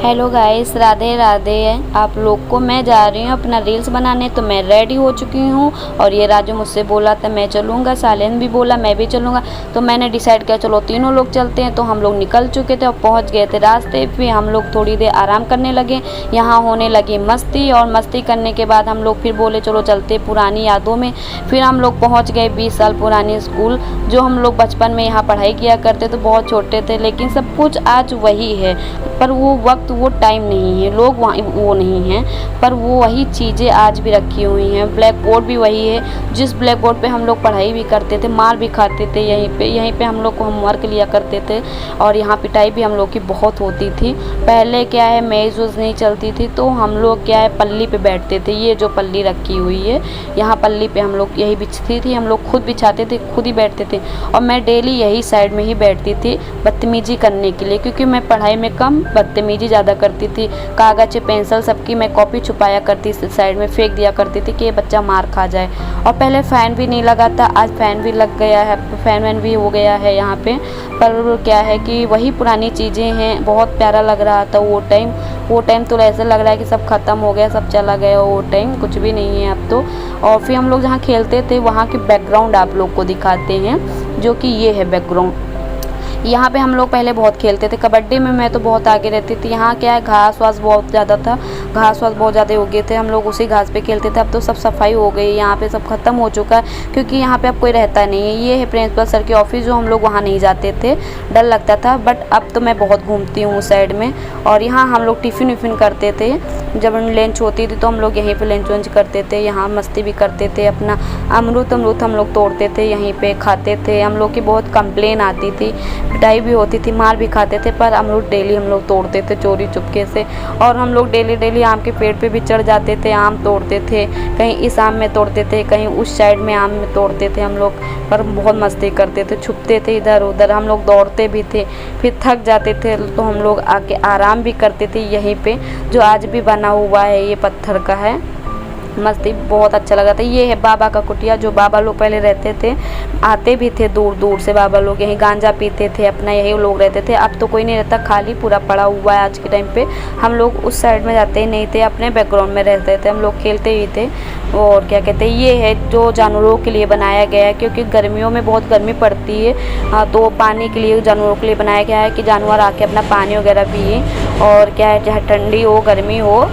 Hello guys, Radhe Radhe. आप लोग को मैं जा रही हूँ अपना रील्स बनाने, तो मैं रेडी हो चुकी हूँ। और ये राजू मुझसे बोला था मैं चलूँगा, सालेन भी बोला मैं भी चलूँगा। तो मैंने डिसाइड किया चलो तीनों लोग चलते हैं। तो हम लोग निकल चुके थे और पहुँच गए थे रास्ते। फिर हम लोग थोड़ी देर आराम करने लगे, यहाँ होने लगी मस्ती। और मस्ती करने के बाद हम लोग फिर बोले चलो चलते पुरानी यादों में। फिर हम लोग पहुँच गए 20 साल पुरानी स्कूल, जो हम लोग बचपन में यहाँ पढ़ाई किया करते थे। बहुत छोटे थे लेकिन सब कुछ आज वही है, पर वो वक्त वो टाइम नहीं है, लोग वहाँ वो नहीं हैं, पर वो वही चीज़ें आज भी रखी हुई हैं। ब्लैक बोर्ड भी वही है, जिस ब्लैक बोर्ड पे हम लोग पढ़ाई भी करते थे, मार भी खाते थे। यहीं पे हम लोग को होमवर्क लिया करते थे। और यहाँ पिटाई भी हम लोग की बहुत होती थी। पहले क्या है मेज़ वेज़ नहीं चलती थी, तो हम लोग क्या है पल्ली पे बैठते थे। ये जो पल्ली रखी हुई है यहाँ पल्ली पे हम लोग यही बिछती थी, हम लोग खुद बिछाते थे, खुद ही बैठते थे। और मैं डेली यही साइड में ही बैठती थी बदतमीजी करने के लिए, क्योंकि मैं पढ़ाई में कम बदतमीजी ज़्यादा करती थी। कागज़ पेंसिल सबकी मैं कॉपी छुपाया करती, साइड में फेंक दिया करती थी कि ये बच्चा मार खा जाए। और पहले फ़ैन भी नहीं लगा था, आज फ़ैन भी लग गया है, फ़ैन वैन भी हो गया है यहाँ पे। पर क्या है कि वही पुरानी चीज़ें हैं। बहुत प्यारा लग रहा था वो टाइम तो ऐसा लग रहा है कि सब ख़त्म हो गया, सब चला गया, वो टाइम कुछ भी नहीं है अब तो। और फिर हम लोग जहाँ खेलते थे वहाँ के बैकग्राउंड आप लोग को दिखाते हैं, जो कि ये है बैकग्राउंड। यहाँ पे हम लोग पहले बहुत खेलते थे, कबड्डी में मैं तो बहुत आगे रहती थी। यहाँ क्या है घास वास बहुत ज़्यादा था, घास वास बहुत ज़्यादा हो गए थे, हम लोग उसी घास पे खेलते थे। अब तो सब सफाई हो गई, यहाँ पे सब खत्म हो चुका है, क्योंकि यहाँ पे अब कोई रहता नहीं है। ये है प्रिंसिपल सर की ऑफिस, जो हम लोग वहाँ नहीं जाते थे, डर लगता था। बट अब तो मैं बहुत घूमती हूँ उस साइड में। और यहाँ हम लोग टिफ़िन विफ़िन करते थे, जब लंच होती थी तो हम लोग यहीं पे लंच वंच करते थे, यहाँ मस्ती भी करते थे। अपना अमरूद हम लोग तोड़ते थे, यहीं पे खाते थे। हम लोग की बहुत कंप्लेन आती थी, पिटाई भी होती थी, मार भी खाते थे, पर अमरूद डेली हम लोग तोड़ते थे चोरी चुपके से। और हम लोग डेली आम के पेड़ पे भी चढ़ जाते थे, आम तोड़ते थे। कहीं इस आम में तोड़ते थे, कहीं उस साइड में आम में तोड़ते थे हम लोग। पर बहुत मस्ती करते थे, छुपते थे इधर उधर, हम लोग दौड़ते भी थे। फिर थक जाते थे तो हम लोग आके आराम भी करते थे यहीं पे, जो आज भी बना हुआ है, ये पत्थर का है। मस्ती बहुत अच्छा लगा था। ये है बाबा का कुटिया, जो बाबा लोग पहले रहते थे, आते भी थे दूर दूर से बाबा लोग, यहीं गांजा पीते थे, अपना यही लोग रहते थे। अब तो कोई नहीं रहता, खाली पूरा पड़ा हुआ है आज के टाइम पे। हम लोग उस साइड में जाते ही नहीं थे, अपने बैकग्राउंड में रहते थे, हम लोग खेलते ही थे। और क्या कहते हैं, ये है जो जानवरों के लिए बनाया गया है, क्योंकि गर्मियों में बहुत गर्मी पड़ती है। तो पानी के लिए जानवरों के लिए बनाया गया है कि जानवर आके अपना पानी वगैरह पिए। और क्या है, चाहे ठंडी हो गर्मी हो,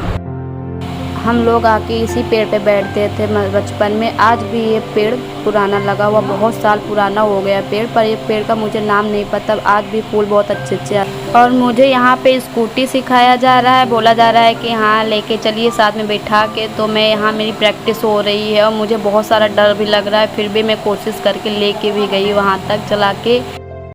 हम लोग आके इसी पेड़ पे बैठते थे बचपन में। आज भी ये पेड़ पुराना लगा हुआ, बहुत साल पुराना हो गया पेड़, पर ये पेड़ का मुझे नाम नहीं पता। आज भी फूल बहुत अच्छे अच्छे। और मुझे यहाँ पे स्कूटी सिखाया जा रहा है, बोला जा रहा है कि हाँ लेके चलिए साथ में बैठा के। तो मैं यहाँ मेरी प्रैक्टिस हो रही है और मुझे बहुत सारा डर भी लग रहा है, फिर भी मैं कोशिश करके लेके भी गई वहाँ तक चला के।